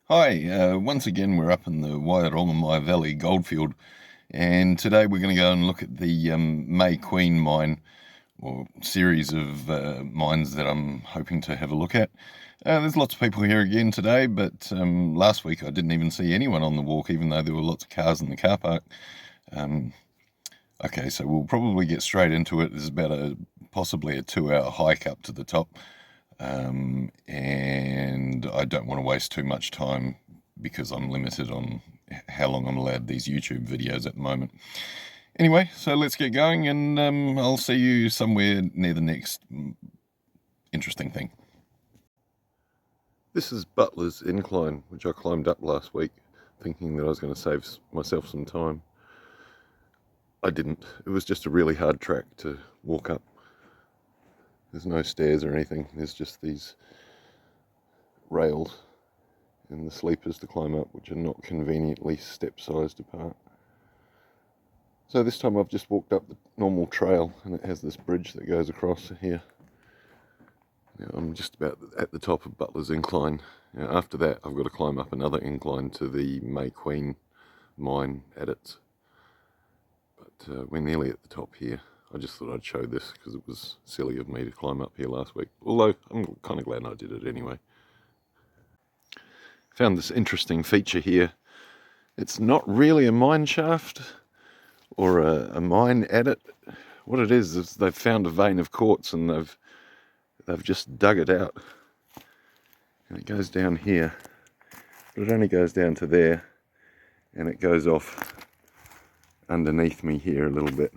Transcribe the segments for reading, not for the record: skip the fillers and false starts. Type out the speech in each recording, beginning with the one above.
Hi, once again we're up in the Waiarongomai Valley goldfield, and today we're going to go and look at the May Queen mine, or series of mines that I'm hoping to have a look at. There's lots of people here again today, but last week I didn't even see anyone on the walk, even though there were lots of cars in the car park. Okay, so we'll probably get straight into it. There's about possibly a 2-hour hike up to the top. And I don't want to waste too much time because I'm limited on how long I'm allowed these YouTube videos at the moment. Anyway, so let's get going, and I'll see you somewhere near the next interesting thing. This is Butler's incline, which I climbed up last week, thinking that I was going to save myself some time. I didn't. It was just a really hard track to walk up. There's no stairs or anything. There's just these rails and the sleepers to climb up, which are not conveniently step-sized apart. So this time I've just walked up the normal trail, and it has this bridge that goes across here. Now I'm just about at the top of Butler's incline. Now after that I've got to climb up another incline to the May Queen mine at its. But we're nearly at the top here. I just thought I'd show this because it was silly of me to climb up here last week. Although I'm kind of glad I did it anyway. Found this interesting feature here. It's not really a mine shaft or a mine at it. What it is they've found a vein of quartz, and they've just dug it out. And it goes down here, but it only goes down to there, and it goes off underneath me here a little bit.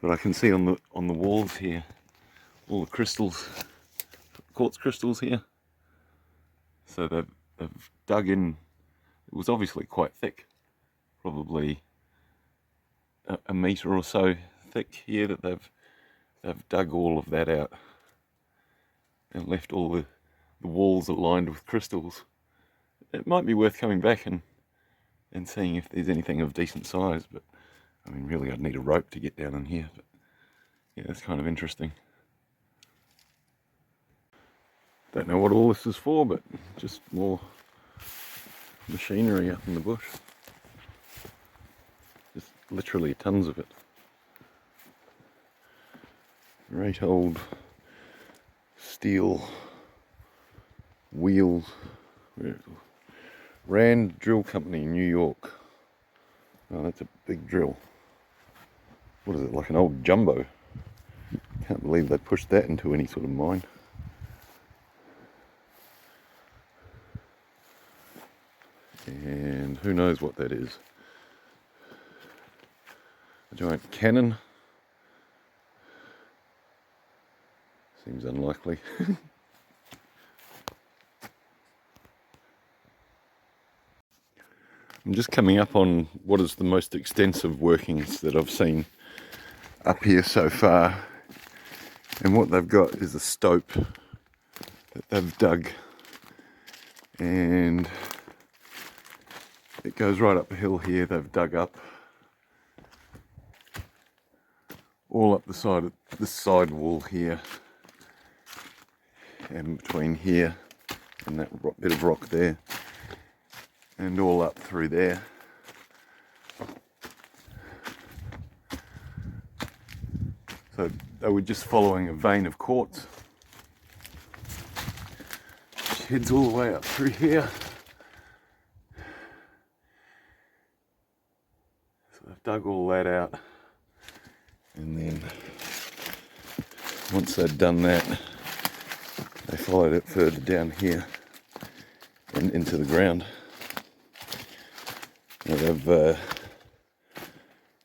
But I can see on the walls here all the crystals, quartz crystals here. So they've dug in. It was obviously quite thick, probably a metre or so thick here, that they've dug all of that out and left all the walls lined with crystals. It might be worth coming back and seeing if there's anything of decent size, but I mean really I'd need a rope to get down in here. But yeah, it's kind of interesting. Don't know what all this is for, but just more machinery up in the bush. Just literally tons of it. Great old steel wheels. Rand Drill Company, New York. Oh, that's a big drill. What is it, like an old jumbo? Can't believe they pushed that into any sort of mine. And who knows what that is. A giant cannon. Seems unlikely. I'm just coming up on what is the most extensive workings that I've seen up here so far. And what they've got is a stope that they've dug. And it goes right up a hill here. They've dug up all up the side of this side wall here, and between here and that bit of rock there, and all up through there. So they were just following a vein of quartz, which heads all the way up through here. So they've dug all that out, and then once they'd done that, they followed it further down here and into the ground. Now they've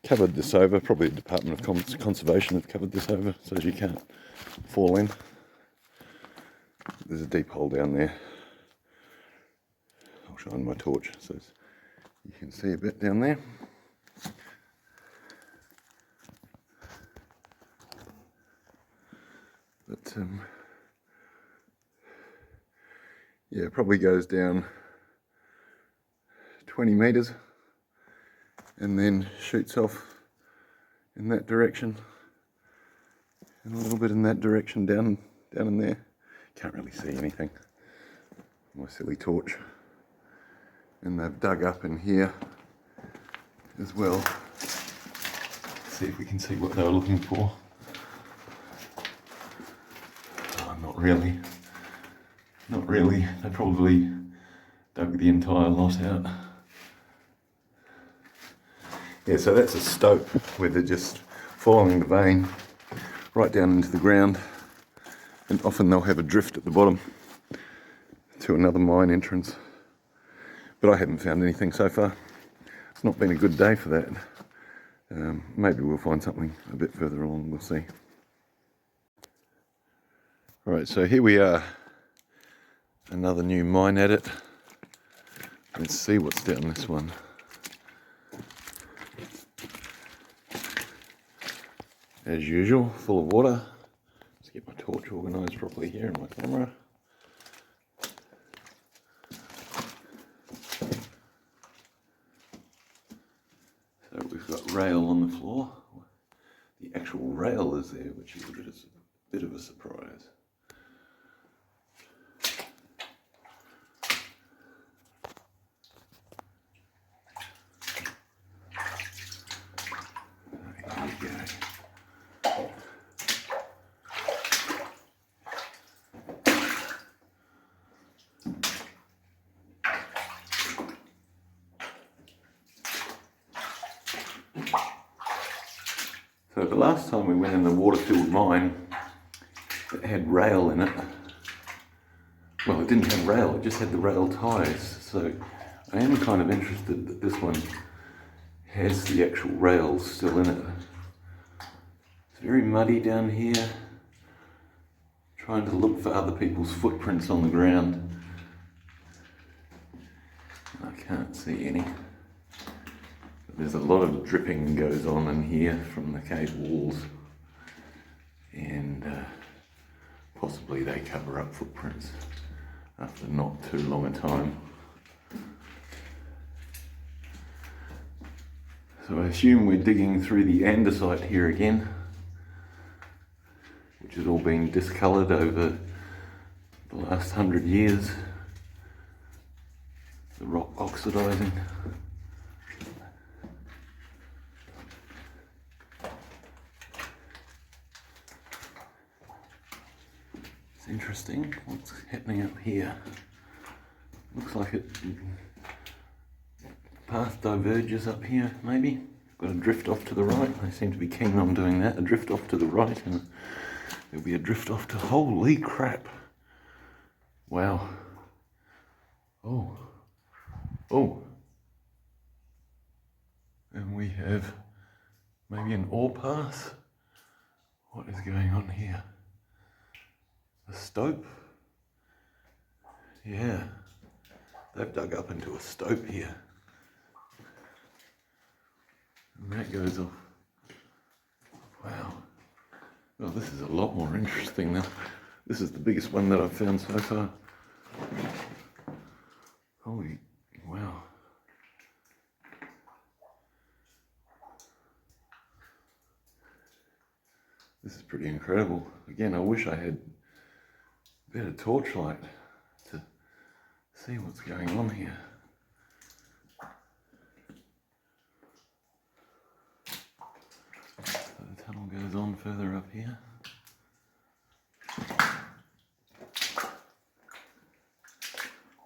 covered this over. Probably the Department of Conservation have covered this over so that you can't fall in. There's a deep hole down there. I'll shine my torch so you can see a bit down there. But yeah, it probably goes down 20 metres and then shoots off in that direction, and a little bit in that direction down in there. Can't really see anything. My silly torch. And they've dug up in here as well. Let's see if we can see what they were looking for. Oh, not really. Not really. They probably dug the entire lot out. Yeah, so that's a stope where they're just following the vein right down into the ground, and often they'll have a drift at the bottom to another mine entrance. But I haven't found anything so far. It's not been a good day for that. Maybe we'll find something a bit further along, we'll see. Right, so here we are. Another new mine adit. Let's see what's down this one. As usual, full of water. Let's get my torch organised properly here in my camera. So we've got rail on the floor. The actual rail is there, which is a bit of a surprise. There we go. So the last time we went in the water-filled mine, it had rail in it. Well, it didn't have rail, it just had the rail ties. So I am kind of interested that this one has the actual rails still in it. It's very muddy down here. Trying to look for other people's footprints on the ground. I can't see any. There's a lot of dripping goes on in here from the cave walls, and possibly they cover up footprints after not too long a time. So I assume we're digging through the andesite here again, which has all been discoloured over the last 100 years. The rock oxidising. Interesting. What's happening up here? Looks like the path diverges up here, maybe. Got a drift off to the right. They seem to be keen on doing that. A drift off to the right, and there'll be a drift off to... Holy crap! Wow. Oh. Oh. And we have maybe an ore path. What is going on here? A stope? Yeah, they've dug up into a stope here. And that goes off. Wow. Well, this is a lot more interesting now. This is the biggest one that I've found so far. Holy, wow. This is pretty incredible. Again, I wish I had bit of torchlight to see what's going on here. So the tunnel goes on further up here.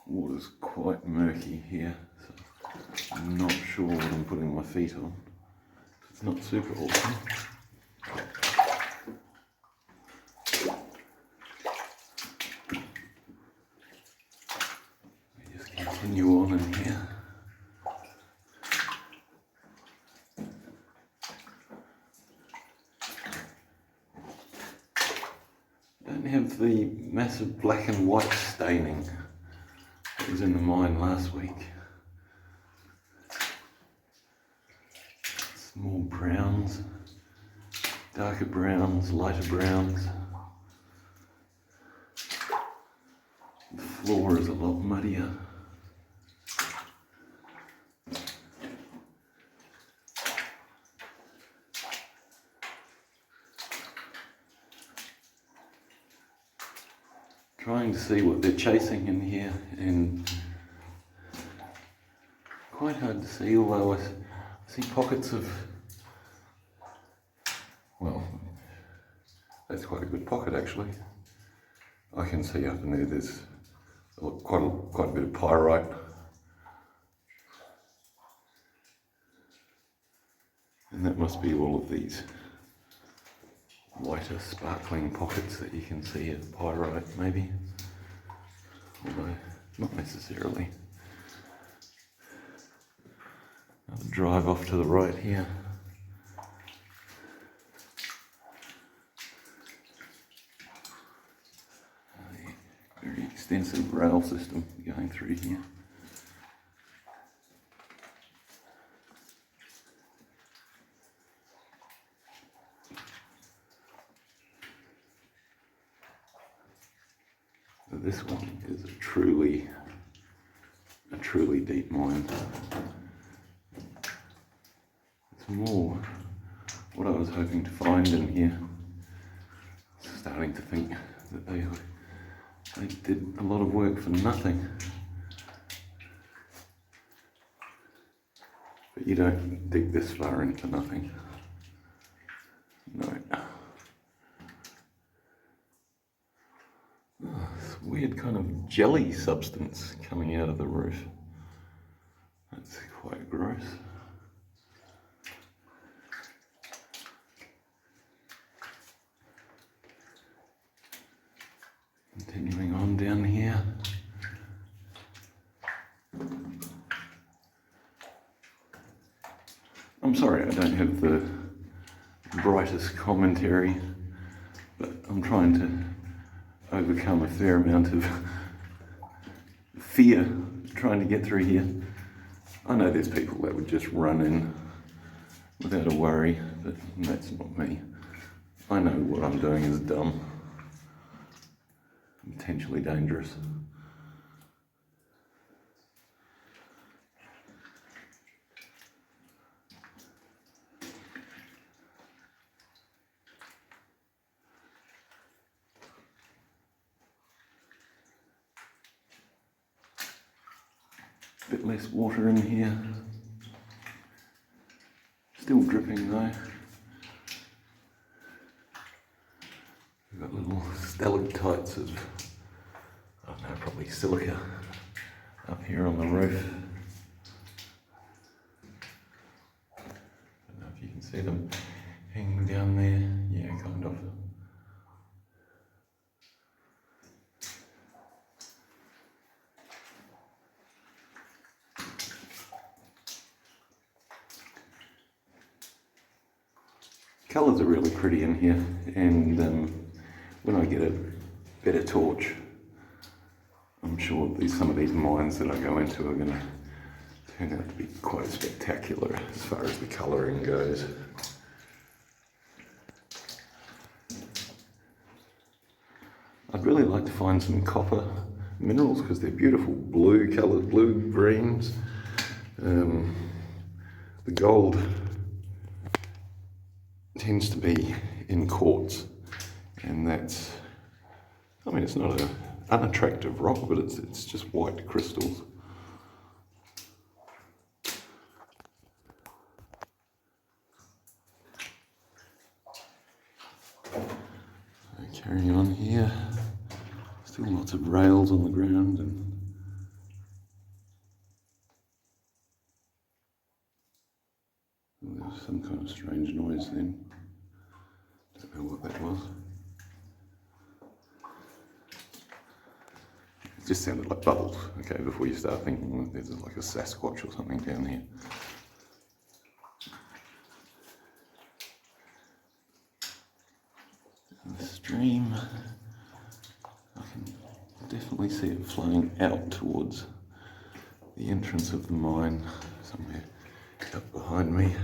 Water's quite murky here, so I'm not sure what I'm putting my feet on. It's not super awesome. Continue on in here. Don't have the massive black and white staining that was in the mine last week. Small browns, darker browns, lighter browns. The floor is a lot muddier. Trying to see what they're chasing in here, and quite hard to see, although I see pockets of, well, that's quite a good pocket actually. I can see up in there there's quite a bit of pyrite. And that must be all of these whiter sparkling pockets that you can see of pyrite maybe, although not necessarily. I'll drive off to the right here. Very extensive rail system going through here. This one is a truly deep mine. It's more what I was hoping to find in here. Starting to think that they did a lot of work for nothing. But you don't dig this far into nothing. No. Oh, this weird kind of jelly substance coming out of the roof. That's quite gross. Continuing on down here. I'm sorry I don't have the brightest commentary, but I'm trying to overcome a fair amount of fear trying to get through here. I know there's people that would just run in without a worry, but that's not me. I know what I'm doing is dumb, potentially dangerous. A bit less water in here. Still dripping though. We've got little stalactites of, I don't know, probably silica up here on the roof. I don't know if you can see them hanging down there. Yeah, kind of. Colours are really pretty in here, and when I get a better torch, I'm sure some of these mines that I go into are going to turn out to be quite spectacular as far as the colouring goes. I'd really like to find some copper minerals because they're beautiful blue coloured, blue greens. The gold tends to be in quartz, and that's, I mean, it's not an unattractive rock, but it's just white crystals. So carrying on here, still lots of rails on the ground, and there's some kind of strange noise then. Don't know what that was. It just sounded like bubbles, okay, before you start thinking there's like a Sasquatch or something down here. And the stream, I can definitely see it flowing out towards the entrance of the mine somewhere up behind me.